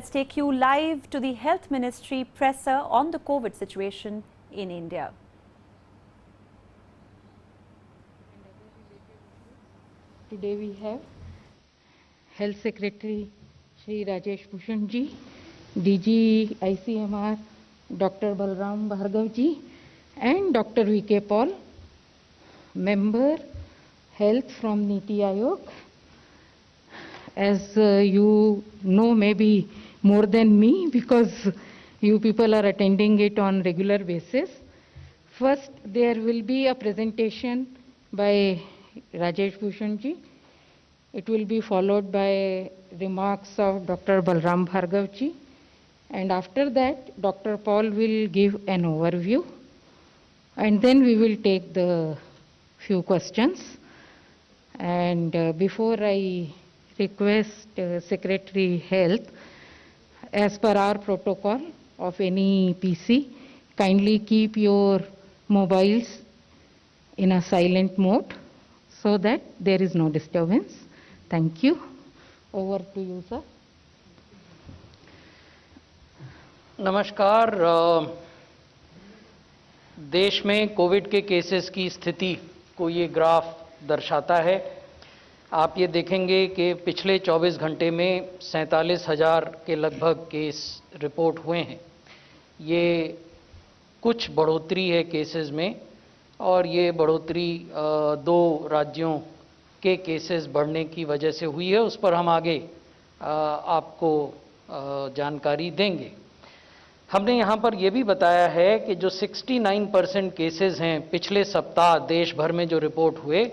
Let's take you live to the Health Ministry presser on the COVID situation in India. Today we have Health Secretary Shri Rajesh Bhushan ji, DG ICMR Dr. Balram Bhargav ji, and Dr. VK Paul, member Health from Niti Aayog. As you know, maybe more than me, because you people are attending it on regular basis. First, there will be a presentation by Rajesh Bhushan ji. It will be followed by remarks of Dr. Balram Bhargav ji. And after that, Dr. Paul will give an overview. And then we will take the few questions. And before I request Secretary Health, as per our protocol of any PC, kindly keep your mobiles in a silent mode so that there is no disturbance. Thank you. Over to you, sir. नमस्कार। देश में Covid के cases की स्थिति को ये graph दर्शाता है। आप ये देखेंगे कि पिछले 24 घंटे में 47,000 के लगभग केस रिपोर्ट हुए हैं। ये कुछ बढ़ोतरी है केसेस में, और ये बढ़ोतरी दो राज्यों के केसेस बढ़ने की वजह से हुई है। उस पर हम आगे आपको जानकारी देंगे। हमने यहाँ पर यह भी बताया है कि जो 69% केसेस हैं पिछले सप्ताह देश भर में जो रिपोर्ट हुए,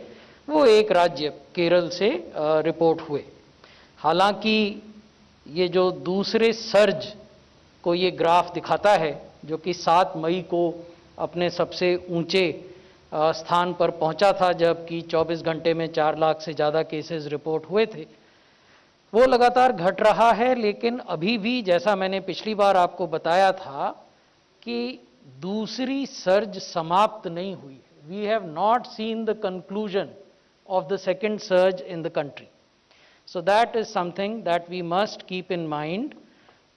वो एक राज्य केरल से रिपोर्ट हुए। हालांकि ये जो दूसरे सर्ज को ये ग्राफ दिखाता है, जो कि 7 मई को अपने सबसे ऊंचे स्थान पर पहुंचा था, जबकि 24 घंटे में 4 लाख से ज़्यादा केसेस रिपोर्ट हुए थे, वो लगातार घट रहा है। लेकिन अभी भी, जैसा मैंने पिछली बार आपको बताया था, कि दूसरी सर्ज समाप्त नहीं हुई है। We have not seen the conclusion of the second surge in the country. So that is something that we must keep in mind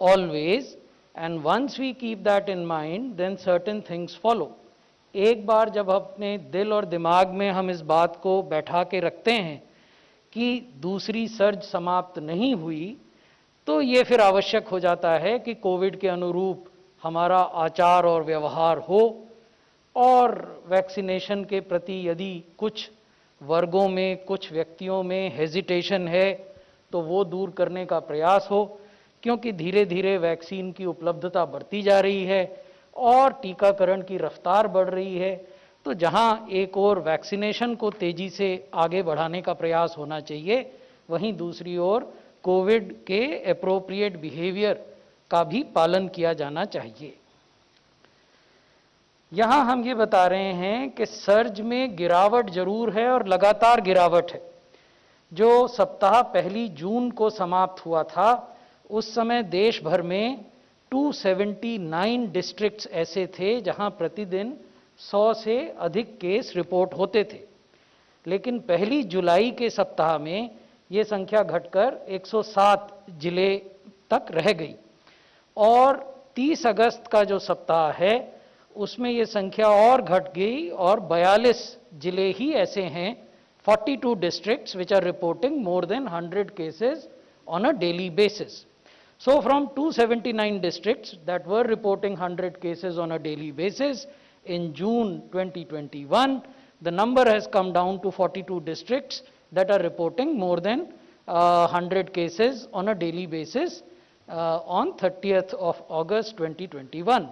always, and once we keep that in mind, then certain things follow. एक बार जब अपने दिल और दिमाग में हम इस बात को बैठा के रखते हैं कि दूसरी सर्ज समाप्त नहीं हुई, तो ये फिर आवश्यक हो जाता है कि कोविड के अनुरूप हमारा आचार और व्यवहार हो, और वैक्सीनेशन के प्रति यदि कुछ वर्गों में, कुछ व्यक्तियों में हेजिटेशन है, तो वो दूर करने का प्रयास हो, क्योंकि धीरे धीरे वैक्सीन की उपलब्धता बढ़ती जा रही है और टीकाकरण की रफ्तार बढ़ रही है। तो जहां एक और वैक्सीनेशन को तेजी से आगे बढ़ाने का प्रयास होना चाहिए, वहीं दूसरी ओर कोविड के एप्रोप्रिएट बिहेवियर का भी पालन किया जाना चाहिए। यहाँ हम ये बता रहे हैं कि सर्ज में गिरावट जरूर है, और लगातार गिरावट है। जो सप्ताह 1 जून को समाप्त हुआ था, उस समय देश भर में 279 डिस्ट्रिक्ट्स ऐसे थे जहां प्रतिदिन 100 से अधिक केस रिपोर्ट होते थे। लेकिन 1 जुलाई के सप्ताह में ये संख्या घटकर 107 जिले तक रह गई, और 30 अगस्त का जो सप्ताह है उसमें ये संख्या और घट गई, और 42 जिले ही ऐसे हैं, 42 districts which are reporting more than 100 cases on a daily basis. So from 279 districts that were reporting 100 cases on a daily basis in June 2021, the number has come down to 42 districts that are reporting more than 100 cases on a daily basis on 30th of August 2021.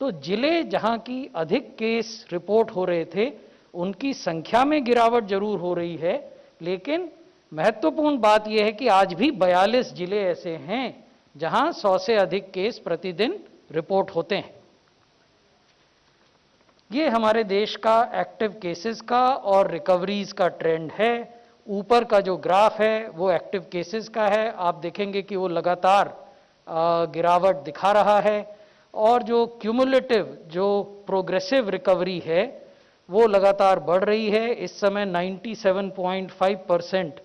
तो जिले जहां की अधिक case report हो रहे थे, उनकी संख्या में गिरावट जरूर हो रही है, लेकिन महत्वपूर्ण बात यह है कि आज भी 42 जिले ऐसे हैं जहां 100 से अधिक केस प्रतिदिन रिपोर्ट होते हैं। ये हमारे देश का एक्टिव केसेस का और रिकवरीज का ट्रेंड है। ऊपर का जो ग्राफ है वो एक्टिव केसेस का है। आप देखेंगे कि वो लगातार गिरावट दिखा रहा है, और जो क्यूमुलेटिव, जो प्रोग्रेसिव रिकवरी है, वो लगातार बढ़ रही है। इस समय 97.5%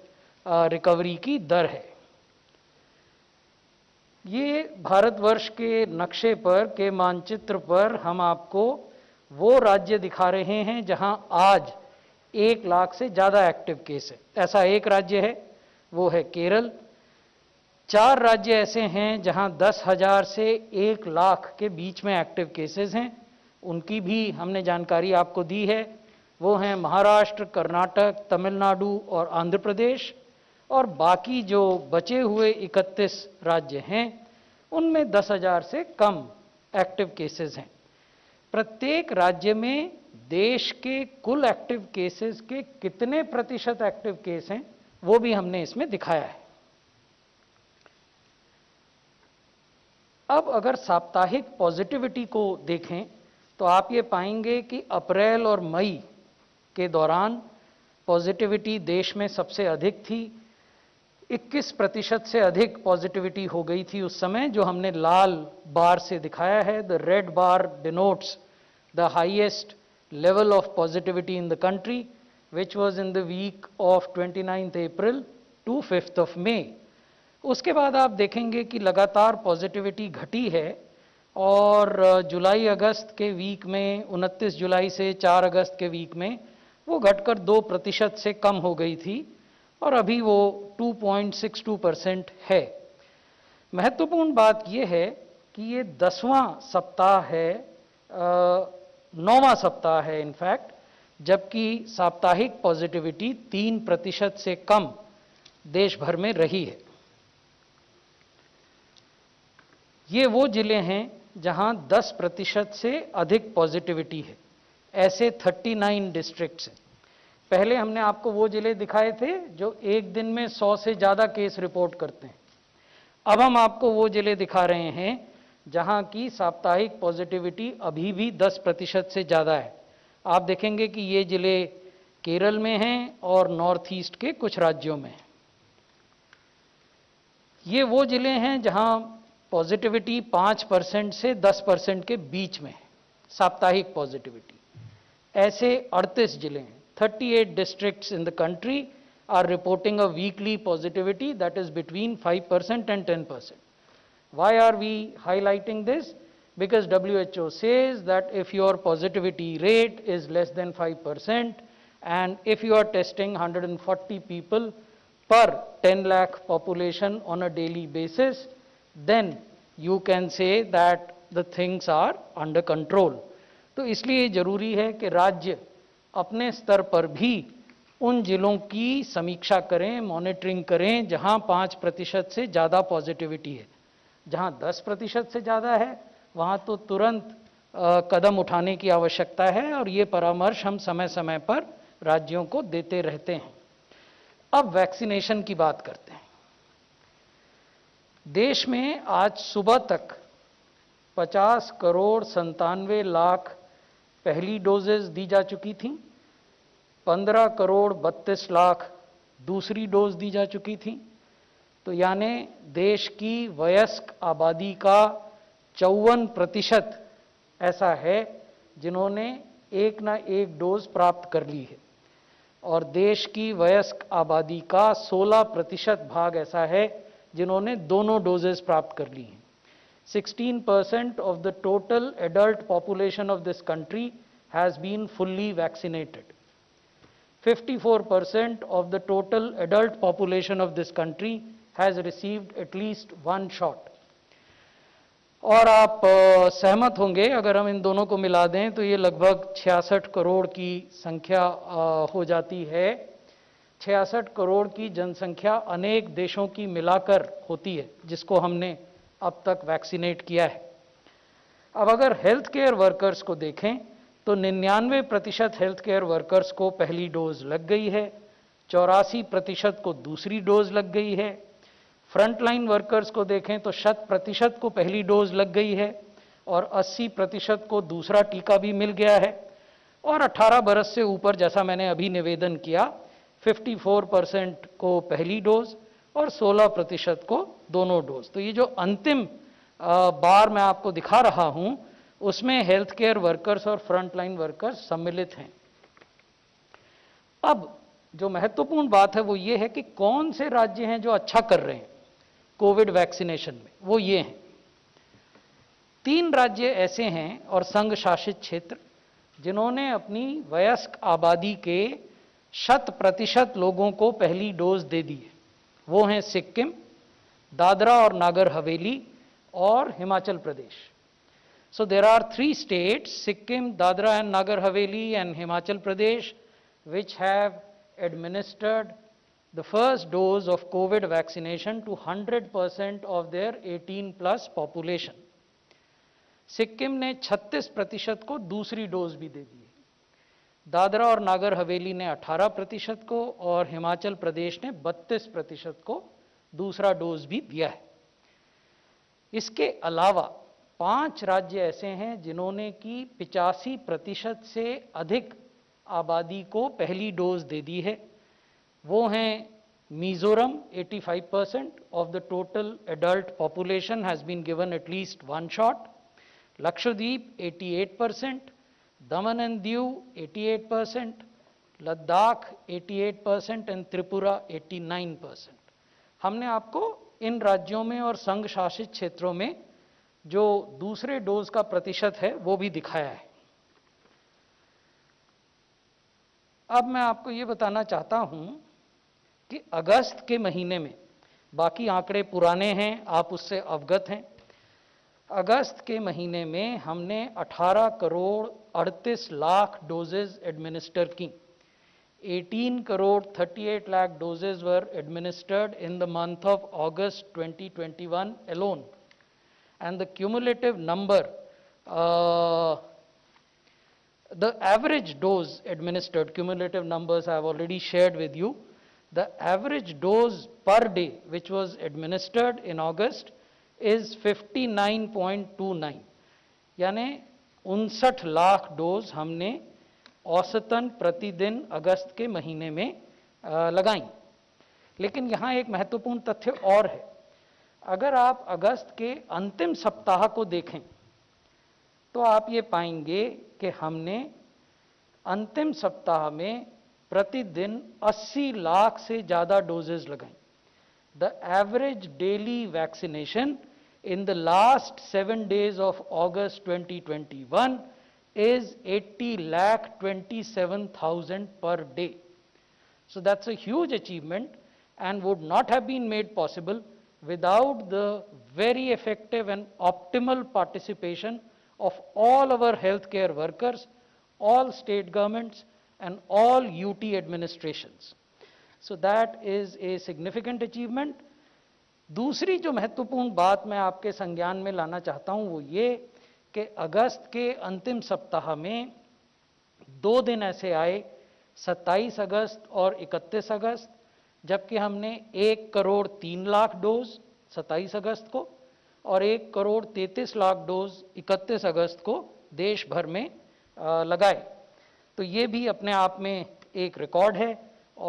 रिकवरी की दर है। ये भारतवर्ष के नक्शे पर, के मानचित्र पर हम आपको वो राज्य दिखा रहे हैं जहां आज 1 लाख से ज़्यादा एक्टिव केस है। ऐसा एक राज्य है, वो है केरल। 4 राज्य ऐसे हैं जहां 10,000 से 1 लाख के बीच में एक्टिव केसेस हैं, उनकी भी हमने जानकारी आपको दी है। वो हैं महाराष्ट्र, कर्नाटक, तमिलनाडु और आंध्र प्रदेश। और बाकी जो बचे हुए 31 राज्य हैं उनमें 10,000 से कम एक्टिव केसेस हैं। प्रत्येक राज्य में देश के कुल एक्टिव केसेस के कितने प्रतिशत एक्टिव केस हैं वो भी हमने इसमें दिखाया है। अब अगर साप्ताहिक पॉजिटिविटी को देखें तो आप ये पाएंगे कि अप्रैल और मई के दौरान पॉजिटिविटी देश में सबसे अधिक थी। 21% से अधिक पॉजिटिविटी हो गई थी उस समय, जो हमने लाल बार से दिखाया है। The red bar denotes the highest level of positivity in the country, which was in the week of 29 April to 5 May. उसके बाद आप देखेंगे कि लगातार पॉजिटिविटी घटी है और जुलाई अगस्त के वीक में, 29 जुलाई से 4 अगस्त के वीक में वो घटकर 2% से कम हो गई थी और अभी वो 2.62% है। महत्वपूर्ण बात यह है कि ये 10वां सप्ताह है, 9वां सप्ताह है इनफैक्ट, जबकि साप्ताहिक पॉजिटिविटी 3% से कम देश भर में रही है। ये वो जिले हैं जहां 10% से अधिक पॉजिटिविटी है, ऐसे 39 डिस्ट्रिक्ट्स हैं। पहले हमने आपको वो जिले दिखाए थे जो एक दिन में 100 से ज़्यादा केस रिपोर्ट करते हैं। अब हम आपको वो जिले दिखा रहे हैं जहां की साप्ताहिक पॉजिटिविटी अभी भी 10% से ज़्यादा है। आप देखेंगे कि ये जिले केरल में हैं और नॉर्थ ईस्ट के कुछ राज्यों में। ये वो जिले हैं जहां पॉजिटिविटी 5% से 10% के बीच में है, साप्ताहिक पॉजिटिविटी। ऐसे 38 जिले हैं। 38 districts in the country are reporting a weekly positivity that is between 5% and 10%. Why are we highlighting this? Because WHO says that if your positivity rate is less than 5% and if you are testing 140 people per 10 lakh population on a daily basis, then you can say that the things are under control. तो इसलिए जरूरी है कि राज्य अपने स्तर पर भी उन जिलों की समीक्षा करें, मॉनिटरिंग करें जहां 5% से ज़्यादा पॉजिटिविटी है। जहां 10% से ज़्यादा है वहां तो तुरंत कदम उठाने की आवश्यकता है और ये परामर्श हम समय समय पर राज्यों को देते रहते हैं। अब वैक्सीनेशन की बात करते हैं। देश में आज सुबह तक 50 करोड़ 97 लाख पहली डोजेज दी जा चुकी थी, 15 करोड़ 32 लाख दूसरी डोज दी जा चुकी थी। तो यानी देश की वयस्क आबादी का 54% ऐसा है जिन्होंने एक ना एक डोज प्राप्त कर ली है और देश की वयस्क आबादी का 16% भाग ऐसा है जिन्होंने दोनों डोजेस प्राप्त कर ली हैं। 16% of the total adult population of this country has been fully vaccinated. 54% of the total adult population of this country has received at least one shot. और आप सहमत होंगे अगर हम इन दोनों को मिला दें तो ये लगभग 66 करोड़ की संख्या हो जाती है। 66 करोड़ की जनसंख्या अनेक देशों की मिलाकर होती है जिसको हमने अब तक वैक्सीनेट किया है। अब अगर हेल्थ केयर वर्कर्स को देखें तो 99% हेल्थ केयर वर्कर्स को पहली डोज लग गई है, 84% को दूसरी डोज लग गई है। फ्रंटलाइन वर्कर्स को देखें तो 100% को पहली डोज लग गई है और 80% को दूसरा टीका भी मिल गया है। और 18 बरस से ऊपर, जैसा मैंने अभी निवेदन किया, 54% को पहली डोज और 16% को दोनों डोज। तो ये जो अंतिम बार मैं आपको दिखा रहा हूं उसमें हेल्थ केयर वर्कर्स और फ्रंटलाइन वर्कर्स सम्मिलित हैं। अब जो महत्वपूर्ण बात है वो ये है कि कौन से राज्य हैं जो अच्छा कर रहे हैं। कोविड वैक्सीनेशन में, वो ये हैं। 3 राज्य ऐसे हैं और संघ शासित क्षेत्र जिन्होंने अपनी वयस्क आबादी के 100% लोगों को पहली डोज दे दी है। वो हैं सिक्किम, दादरा और नागर हवेली और Himachal Pradesh. So there are 3 states, Sikkim, Dadra and Nagar Haveli and Himachal Pradesh, which have administered the first dose of COVID vaccination to 100% of their 18 plus population. Sikkim ने 36% को दूसरी डोज भी दे दी है। दादरा और नागर हवेली ने 18% को और हिमाचल प्रदेश ने 32% को दूसरा डोज भी दिया है। इसके अलावा 5 राज्य ऐसे हैं जिन्होंने कि 85% से अधिक आबादी को पहली डोज दे दी है। वो हैं Mizoram, 85% of the total adult population has been given at least 1 shot, Lakshadweep 88%, Daman and Diu 88%, Ladakh 88% and Tripura 89%। हमने आपको इन राज्यों में और संघ शासित क्षेत्रों में जो दूसरे डोज का प्रतिशत है वो भी दिखाया है। अब मैं आपको ये बताना चाहता हूं कि अगस्त के महीने में, बाकी आंकड़े पुराने हैं, आप उससे अवगत हैं, अगस्त के महीने में हमने 18 करोड़ 38 लाख डोजेज एडमिनिस्टर की। 18 crore 38 lakh doses were administered in the month of August 2021 alone. And the cumulative number, the average dose administered, cumulative numbers I have already shared with you. The average dose per day which was administered in August is 59.29, यानी 59 lakh dose हमने औसतन प्रतिदिन अगस्त के महीने में लगाई। लेकिन यहाँ एक महत्वपूर्ण तथ्य और है। अगर आप अगस्त के अंतिम सप्ताह को देखें तो आप ये पाएंगे कि हमने अंतिम सप्ताह में प्रतिदिन 80 लाख से ज़्यादा डोजेज लगाई। The average daily vaccination in the last 7 days of August 2021 is 80,27,000 per day. So that's a huge achievement and would not have been made possible without the very effective and optimal participation of all our healthcare workers, all state governments and all UT administrations. So that is a significant achievement. दूसरी जो महत्वपूर्ण बात मैं आपके संज्ञान में लाना चाहता हूं वो ये कि अगस्त के अंतिम सप्ताह में 2 दिन ऐसे आए, 27 अगस्त और 31 अगस्त, जबकि हमने 1 करोड़ 3 लाख डोज 27 अगस्त को और 1 करोड़ 33 लाख डोज 31 अगस्त को देश भर में लगाए। तो ये भी अपने आप में एक रिकॉर्ड है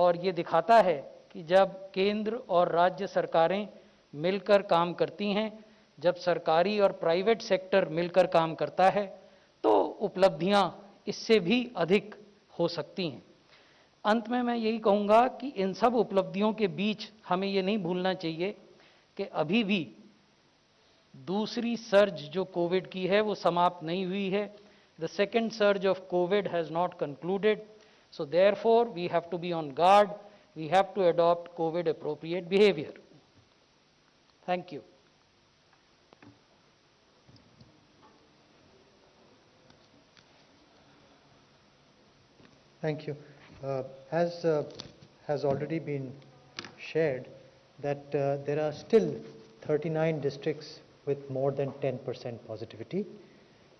और ये दिखाता है कि जब केंद्र और राज्य सरकारें मिलकर काम करती हैं, जब सरकारी और प्राइवेट सेक्टर मिलकर काम करता है तो उपलब्धियां इससे भी अधिक हो सकती हैं। अंत में मैं यही कहूँगा कि इन सब उपलब्धियों के बीच हमें ये नहीं भूलना चाहिए कि अभी भी दूसरी सर्ज जो कोविड की है वो समाप्त नहीं हुई है। The second surge of COVID has not concluded, so therefore we have to be on guard, we have to adopt COVID appropriate behaviour. Thank you. Thank you. As has already been shared, that there are still 39 districts with more than 10% positivity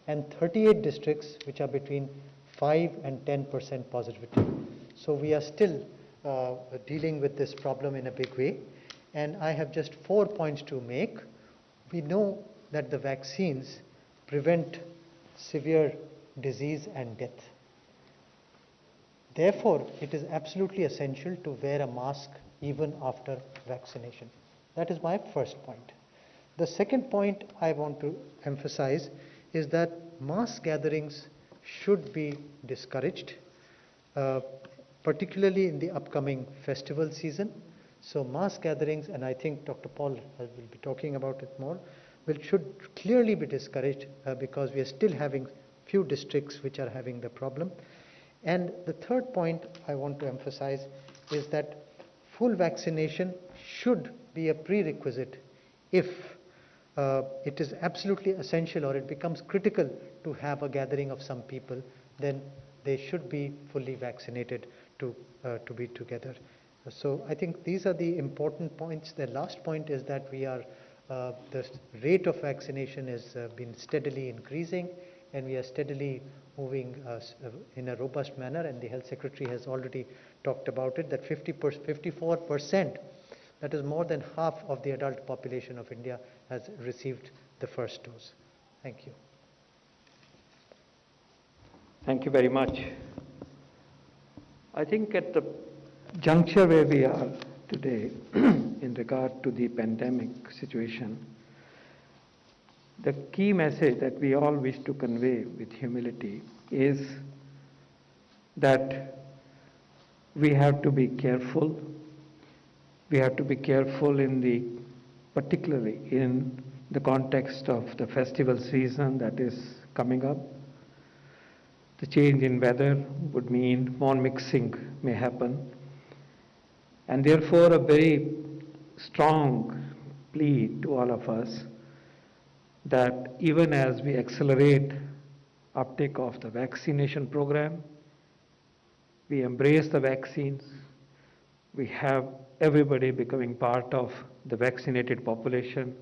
and 38 districts which are between 5 and 10% positivity. So we are still dealing with this problem in a big way. And I have just 4 points to make. We know that the vaccines prevent severe disease and death. Therefore, it is absolutely essential to wear a mask even after vaccination. That is my first point. The second point I want to emphasize is that mass gatherings should be discouraged, particularly in the upcoming festival season. So mass gatherings, and I think Dr. Paul will be talking about it more, should clearly be discouraged because we are still having few districts which are having the problem. And the third point I want to emphasize is that full vaccination should be a prerequisite if it is absolutely essential or it becomes critical to have a gathering of some people, then they should be fully vaccinated to be together. So I think these are the important points. The last point is that the rate of vaccination has been steadily increasing, and we are steadily moving in a robust manner, and the Health Secretary has already talked about it, that 54%, that is more than half of the adult population of India, has received the first dose. Thank you. Thank you very much. I think at the juncture where we are today in regard to the pandemic situation, the key message that we all wish to convey with humility is that we have to be careful. We have to be careful particularly in the context of the festival season that is coming up. The change in weather would mean more mixing may happen. And therefore, a very strong plea to all of us that even as we accelerate uptake of the vaccination program, we embrace the vaccines, we have everybody becoming part of the vaccinated population,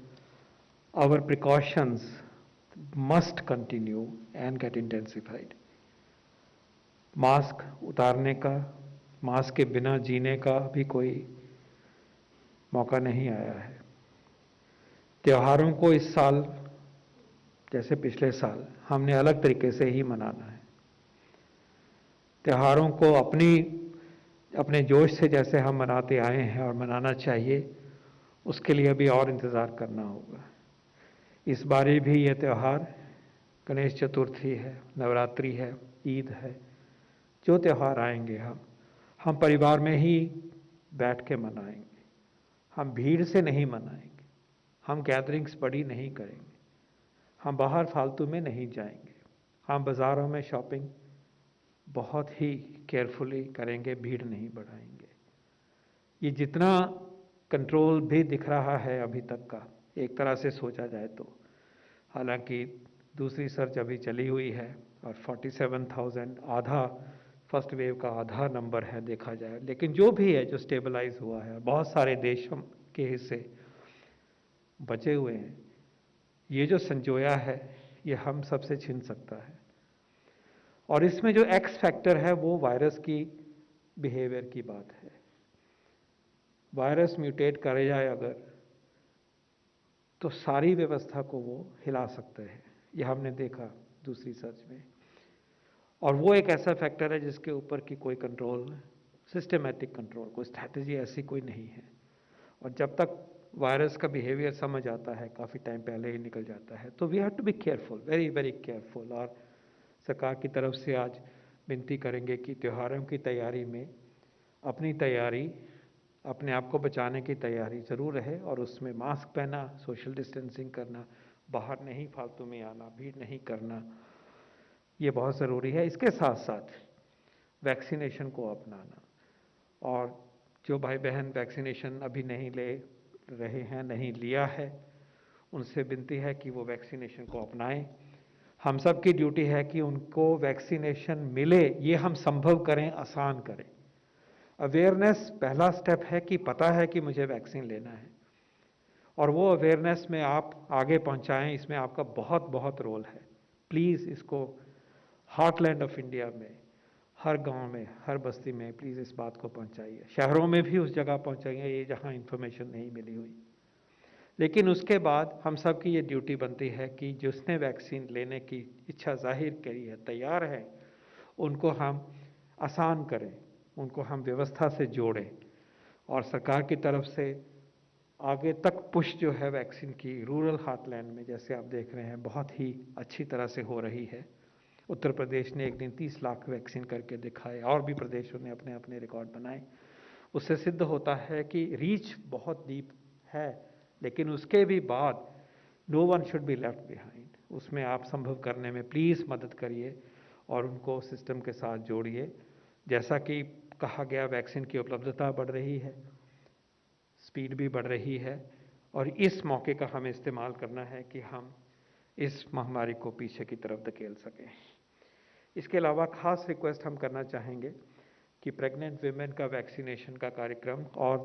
our precautions must continue and get intensified. Mask उतारने का, mask के बिना जीने का भी कोई मौका नहीं आया है। त्योहारों को इस साल जैसे पिछले साल हमने अलग तरीके से ही मनाना है। त्योहारों को अपने जोश से जैसे हम मनाते आए हैं और मनाना चाहिए, उसके लिए भी और इंतज़ार करना होगा। इस बारी भी ये त्यौहार गणेश चतुर्थी है, नवरात्रि है, ईद है, जो त्यौहार आएंगे हम परिवार में ही बैठ के मनाएंगे। हम भीड़ से नहीं मनाएंगे, हम गैदरिंग्स बड़ी नहीं करेंगे, हम बाहर फालतू में नहीं जाएंगे, हम बाज़ारों में शॉपिंग बहुत ही केयरफुली करेंगे, भीड़ नहीं बढ़ाएंगे। ये जितना कंट्रोल भी दिख रहा है अभी तक का, एक तरह से सोचा जाए तो, हालांकि दूसरी सर्च अभी चली हुई है और 47,000 आधा फर्स्ट वेव का आधा नंबर है देखा जाए, लेकिन जो भी है जो स्टेबलाइज हुआ है, बहुत सारे देशों के हिस्से बचे हुए हैं, ये जो संजोया है ये हम सबसे छिन सकता है। और इसमें जो एक्स फैक्टर है वो वायरस की बिहेवियर की बात है। वायरस म्यूटेट करे जाए अगर तो सारी व्यवस्था को वो हिला सकते हैं, ये हमने देखा दूसरी सर्च में। और वो एक ऐसा फैक्टर है जिसके ऊपर की कोई कंट्रोल, सिस्टमैटिक कंट्रोल, कोई स्ट्रैटेजी ऐसी कोई नहीं है। और जब तक वायरस का बिहेवियर समझ आता है, काफ़ी टाइम पहले ही निकल जाता है, तो we have to be careful, very very careful. और सरकार की तरफ से आज विनती करेंगे कि त्योहारों की तैयारी में अपनी तैयारी, अपने आप को बचाने की तैयारी ज़रूर रहे, और उसमें मास्क पहना, सोशल डिस्टेंसिंग करना, बाहर नहीं फालतू में आना, भीड़ नहीं करना, ये बहुत ज़रूरी है। इसके साथ साथ वैक्सीनेशन को अपनाना, और जो भाई बहन वैक्सीनेशन अभी नहीं ले रहे हैं, नहीं लिया है, उनसे विनती है कि वो वैक्सीनेशन को अपनाएं। हम सब की ड्यूटी है कि उनको वैक्सीनेशन मिले, ये हम संभव करें, आसान करें। अवेयरनेस पहला स्टेप है कि पता है कि मुझे वैक्सीन लेना है, और वो अवेयरनेस में आप आगे पहुंचाएं, इसमें आपका बहुत बहुत रोल है। प्लीज़ इसको हार्टलैंड ऑफ इंडिया में, हर गांव में, हर बस्ती में प्लीज़ इस बात को पहुंचाइए। शहरों में भी उस जगह पहुंचाइए ये जहां इंफॉर्मेशन नहीं मिली हुई। लेकिन उसके बाद हम सब की ये ड्यूटी बनती है कि जिसने वैक्सीन लेने की इच्छा जाहिर करी है, तैयार है, उनको हम आसान करें, उनको हम व्यवस्था से जोड़ें, और सरकार की तरफ से आगे तक पुश जो है वैक्सीन की रूरल हार्टलैंड में, जैसे आप देख रहे हैं, बहुत ही अच्छी तरह से हो रही है। उत्तर प्रदेश ने एक दिन 30 लाख वैक्सीन करके दिखाए, और भी प्रदेशों ने अपने अपने रिकॉर्ड बनाए। उससे सिद्ध होता है कि रीच बहुत डीप है, लेकिन उसके भी बाद no one should be left behind. उसमें आप संभव करने में प्लीज़ मदद करिए और उनको सिस्टम के साथ जोड़िए। जैसा कि कहा गया, वैक्सीन की उपलब्धता बढ़ रही है, स्पीड भी बढ़ रही है, और इस मौके का हमें इस्तेमाल करना है कि हम इस महामारी को पीछे की तरफ धकेल सकें। इसके अलावा खास रिक्वेस्ट हम करना चाहेंगे कि प्रेग्नेंट वीमेन का वैक्सीनेशन का कार्यक्रम और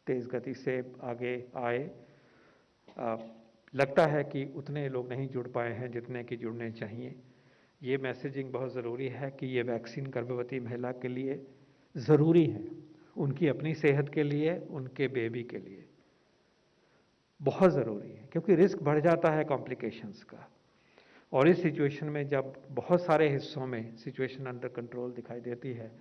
तेज़ गति से आगे आए। लगता है कि उतने लोग नहीं जुड़ पाए हैं जितने कि जुड़ने चाहिए। ये मैसेजिंग बहुत ज़रूरी है कि ये वैक्सीन गर्भवती महिला के लिए ज़रूरी है, उनकी अपनी सेहत के लिए, उनके बेबी के लिए बहुत ज़रूरी है, क्योंकि रिस्क बढ़ जाता है कॉम्प्लिकेशंस का। और इस सिचुएशन में जब बहुत सारे हिस्सों में सिचुएशन अंडर कंट्रोल दिखाई देती है,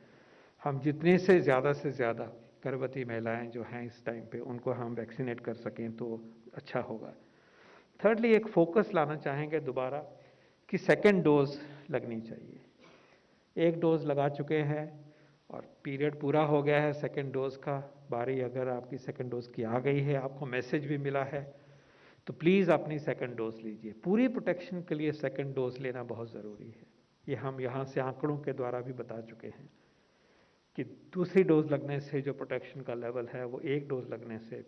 हम जितने से ज़्यादा गर्भवती महिलाएं जो हैं इस टाइम पे, उनको हम वैक्सीनेट कर सकें तो अच्छा होगा। थर्डली, एक फोकस लाना चाहेंगे दोबारा कि सेकेंड डोज लगनी चाहिए। एक डोज लगा चुके हैं और पीरियड पूरा हो गया है सेकेंड डोज का, बारी अगर आपकी सेकेंड डोज की आ गई है, आपको मैसेज भी मिला है, तो प्लीज़ अपनी सेकेंड डोज लीजिए। पूरी प्रोटेक्शन के लिए सेकेंड डोज लेना बहुत ज़रूरी है। ये हम यहाँ से आंकड़ों के द्वारा भी बता चुके हैं कि दूसरी डोज लगने से जो प्रोटेक्शन का लेवल है वो एक डोज लगने से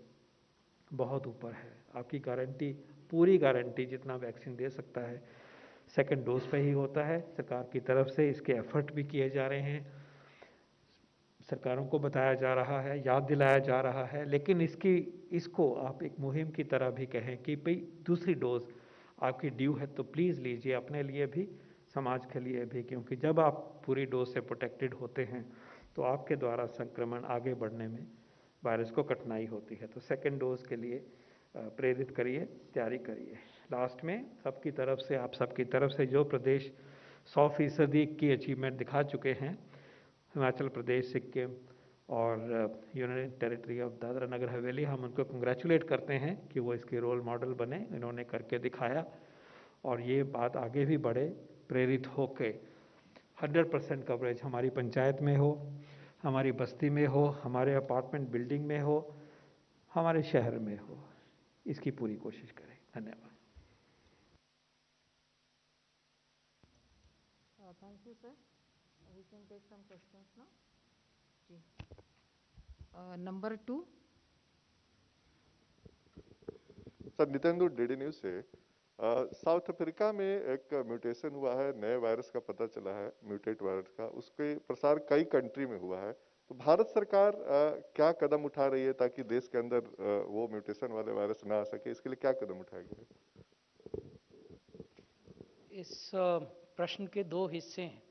बहुत ऊपर है। आपकी गारंटी, पूरी गारंटी जितना वैक्सीन दे सकता है सेकेंड डोज पे ही होता है। सरकार की तरफ से इसके एफर्ट भी किए जा रहे हैं, सरकारों को बताया जा रहा है, याद दिलाया जा रहा है, लेकिन इसको आप एक मुहिम की तरह भी कहें कि भाई दूसरी डोज आपकी ड्यू है तो प्लीज़ लीजिए, अपने लिए भी, समाज के लिए भी, क्योंकि जब आप पूरी डोज से प्रोटेक्टेड होते हैं तो आपके द्वारा संक्रमण आगे बढ़ने में वायरस को कठिनाई होती है। तो सेकेंड डोज के लिए प्रेरित करिए, तैयारी करिए। लास्ट में सबकी तरफ से, आप सबकी तरफ से जो प्रदेश 100% की अचीवमेंट दिखा चुके हैं, हिमाचल प्रदेश, सिक्किम और union territory of Dadra Nagar Haveli, हम उनको कंग्रेचुलेट करते हैं कि वो इसके रोल मॉडल बने। इन्होंने करके दिखाया और ये बात आगे भी बढ़े, प्रेरित होके 100% कवरेज हमारी पंचायत में हो, हमारी बस्ती में हो, हमारे अपार्टमेंट बिल्डिंग में हो, हमारे शहर में हो, इसकी पूरी कोशिश करें। धन्यवाद। Thank you, sir. We can take some questions now. Ji. Number 2. Sir, नितेंदु, DD news से। साउथ अफ्रीका में एक म्यूटेशन हुआ है, नए वायरस का पता चला है, म्यूटेट वायरस का, उसके प्रसार कई कंट्री में हुआ है। तो भारत सरकार क्या कदम उठा रही है ताकि देश के अंदर वो म्यूटेशन वाले वायरस ना आ सके, इसके लिए क्या कदम उठाए गए? इस प्रश्न के दो हिस्से हैं।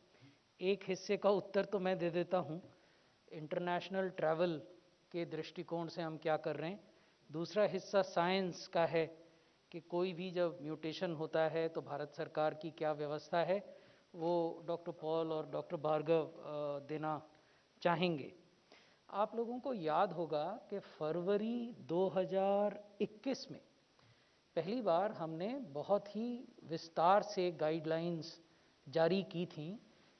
एक हिस्से का उत्तर तो मैं दे देता हूँ, इंटरनेशनल ट्रैवल के दृष्टिकोण से हम क्या कर रहे हैं। दूसरा हिस्सा साइंस का है कि कोई भी जब म्यूटेशन होता है तो भारत सरकार की क्या व्यवस्था है, वो डॉक्टर पॉल और डॉक्टर भार्गव देना चाहेंगे। आप लोगों को याद होगा कि फरवरी 2021 में पहली बार हमने बहुत ही विस्तार से गाइडलाइंस जारी की थी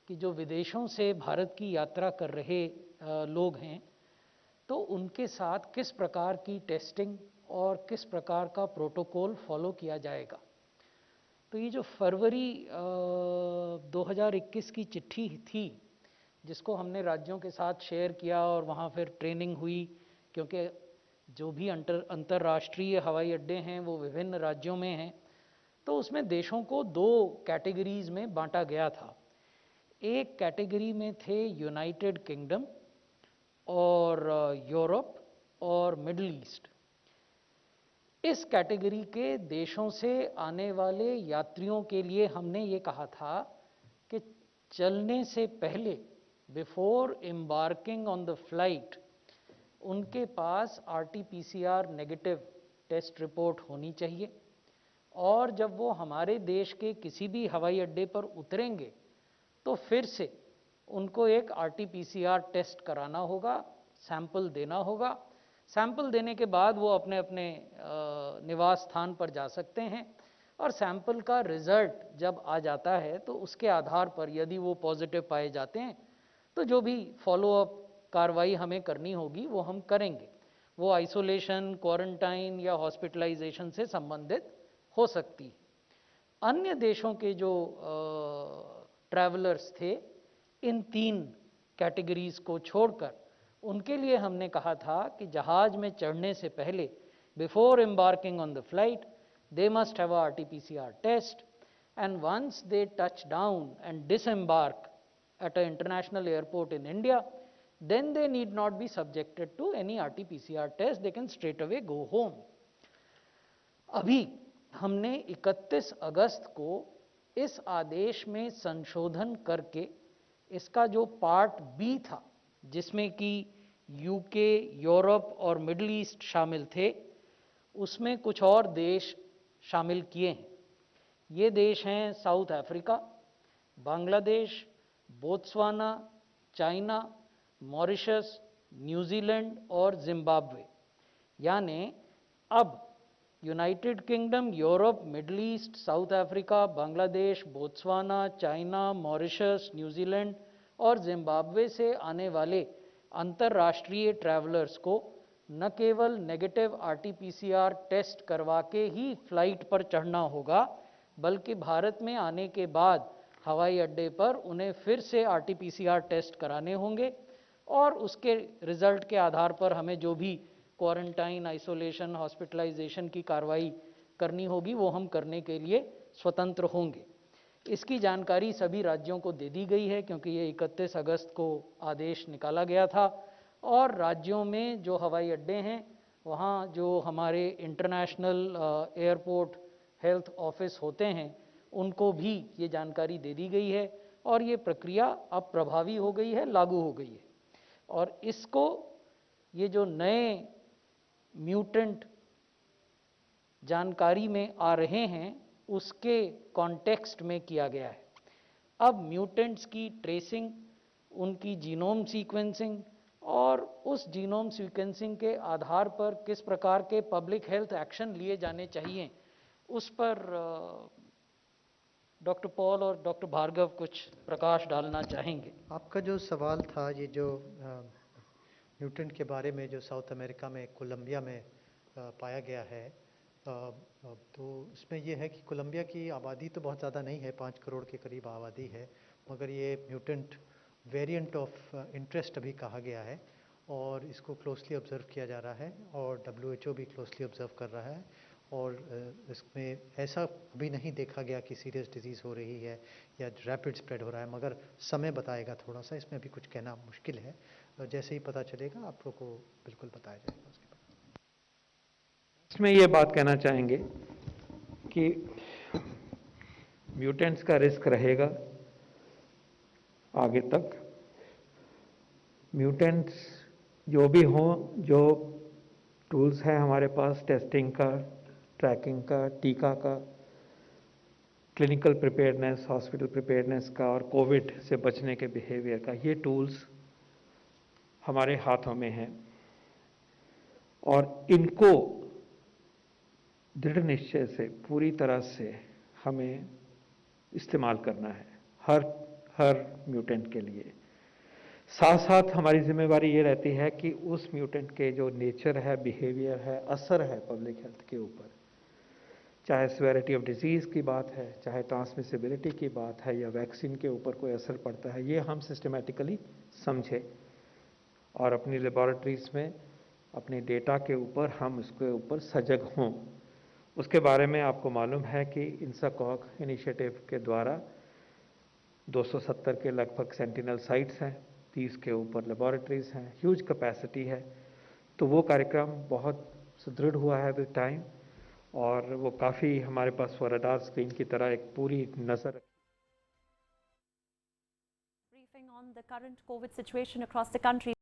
कि जो विदेशों से भारत की यात्रा कर रहे लोग हैं तो उनके साथ किस प्रकार की टेस्टिंग और किस प्रकार का प्रोटोकॉल फॉलो किया जाएगा। तो ये जो फरवरी 2021 की चिट्ठी थी जिसको हमने राज्यों के साथ शेयर किया और वहाँ फिर ट्रेनिंग हुई, क्योंकि जो भी अंतर्राष्ट्रीय हवाई अड्डे हैं वो विभिन्न राज्यों में हैं, तो उसमें देशों को दो कैटेगरीज में बांटा गया था। एक कैटेगरी में थे यूनाइटेड किंगडम और यूरोप और मिडिल ईस्ट। इस कैटेगरी के देशों से आने वाले यात्रियों के लिए हमने ये कहा था कि चलने से पहले, before embarking on the flight, उनके पास RT-PCR नेगेटिव टेस्ट रिपोर्ट होनी चाहिए, और जब वो हमारे देश के किसी भी हवाई अड्डे पर उतरेंगे तो फिर से उनको एक RT-PCR टेस्ट कराना होगा, सैंपल देना होगा। सैंपल देने के बाद वो अपने अपने निवास स्थान पर जा सकते हैं, और सैंपल का रिजल्ट जब आ जाता है तो उसके आधार पर यदि वो पॉजिटिव पाए जाते हैं तो जो भी फॉलोअप कार्रवाई हमें करनी होगी वो हम करेंगे। वो आइसोलेशन, क्वारंटाइन या हॉस्पिटलाइजेशन से संबंधित हो सकती है। अन्य देशों के जो ट्रैवलर्स थे, इन 3 कैटेगरीज को छोड़कर, उनके लिए हमने कहा था कि जहाज में चढ़ने से पहले, before embarking on the flight, they must have a RT-PCR test, and once they touch down and disembark at an international airport in India, then they need not be subjected to any RT-PCR test, they can straight away go home. अभी हमने 31 अगस्त को इस आदेश में संशोधन करके इसका जो part B था, जिसमें कि यूके, यूरोप और मिडिल ईस्ट शामिल थे, उसमें कुछ और देश शामिल किए हैं। ये देश हैं south Africa, Bangladesh, Botswana, China, Mauritius, New Zealand और जिम्बाब्वे। यानी अब United kingdom, Europe, middle east, south Africa, Bangladesh, Botswana, China, Mauritius, New Zealand और जिम्बाब्वे से आने वाले अंतर्राष्ट्रीय ट्रैवलर्स को न केवल नेगेटिव RT-PCR टेस्ट करवा के ही फ्लाइट पर चढ़ना होगा, बल्कि भारत में आने के बाद हवाई अड्डे पर उन्हें फिर से RT-PCR टेस्ट कराने होंगे और उसके रिजल्ट के आधार पर हमें जो भी क्वारंटाइन, आइसोलेशन, हॉस्पिटलाइजेशन की कार्रवाई करनी होगी वो हम करने के लिए स्वतंत्र होंगे। इसकी जानकारी सभी राज्यों को दे दी गई है, क्योंकि ये 31 अगस्त को आदेश निकाला गया था और राज्यों में जो हवाई अड्डे हैं वहाँ जो हमारे इंटरनेशनल एयरपोर्ट हेल्थ ऑफिस होते हैं उनको भी ये जानकारी दे दी गई है और ये प्रक्रिया अब प्रभावी हो गई है, लागू हो गई है। और इसको ये जो नए म्यूटेंट जानकारी में आ रहे हैं उसके कॉन्टेक्स्ट में किया गया है। अब म्यूटेंट्स की ट्रेसिंग, उनकी जीनोम सीक्वेंसिंग और उस जीनोम सीक्वेंसिंग के आधार पर किस प्रकार के पब्लिक हेल्थ एक्शन लिए जाने चाहिए, उस पर डॉक्टर पॉल और डॉक्टर भार्गव कुछ प्रकाश डालना चाहेंगे। आपका जो सवाल था, ये जो म्यूटेंट के बारे में जो साउथ अमेरिका में कोलंबिया में पाया गया है, तो इसमें यह है कि कोलंबिया की आबादी तो बहुत ज़्यादा नहीं है, 5 करोड़ के करीब आबादी है, मगर ये म्यूटेंट वेरिएंट ऑफ इंटरेस्ट अभी कहा गया है और इसको क्लोजली ऑब्जर्व किया जा रहा है और WHO भी क्लोजली ऑब्जर्व कर रहा है और इसमें ऐसा अभी नहीं देखा गया कि सीरियस डिजीज़ हो रही है या रैपिड स्प्रेड हो रहा है, मगर समय बताएगा थोड़ा सा, इसमें अभी कुछ कहना मुश्किल है। जैसे ही पता चलेगा आप लोग को बिल्कुल बताया जाएगा उसके बाद। इसमें ये बात कहना चाहेंगे कि म्यूटेंट्स का रिस्क रहेगा आगे तक। म्यूटेंट्स जो भी हों, जो टूल्स हैं हमारे पास टेस्टिंग का, ट्रैकिंग का, टीका का, क्लिनिकल प्रिपेयर्डनेस, हॉस्पिटल प्रिपेयर्डनेस का और कोविड से बचने के बिहेवियर का, ये टूल्स हमारे हाथों में हैं और इनको दृढ़ निश्चय से पूरी तरह से हमें इस्तेमाल करना है हर म्यूटेंट के लिए। साथ साथ हमारी जिम्मेवारी ये रहती है कि उस म्यूटेंट के जो नेचर है, बिहेवियर है, असर है पब्लिक हेल्थ के ऊपर, चाहे सिवियरिटी ऑफ डिजीज़ की बात है, चाहे ट्रांसमिसिबिलिटी की बात है या वैक्सीन के ऊपर कोई असर पड़ता है, ये हम सिस्टमेटिकली समझें और अपनी लेबॉरेटरीज में अपने डेटा के ऊपर हम उसके ऊपर सजग हों। उसके बारे में आपको मालूम है कि इंसाकॉग इनिशिएटिव के द्वारा 270 के लगभग सेंटिनल साइट्स हैं, 30 के ऊपर लेबॉरेटरीज हैं, ह्यूज कैपेसिटी है। तो वो कार्यक्रम बहुत सुदृढ़ हुआ है विद टाइम और वो काफ़ी हमारे पास रडार स्क्रीन की तरह एक पूरी नज़र। Briefing on the current COVID situation across the country.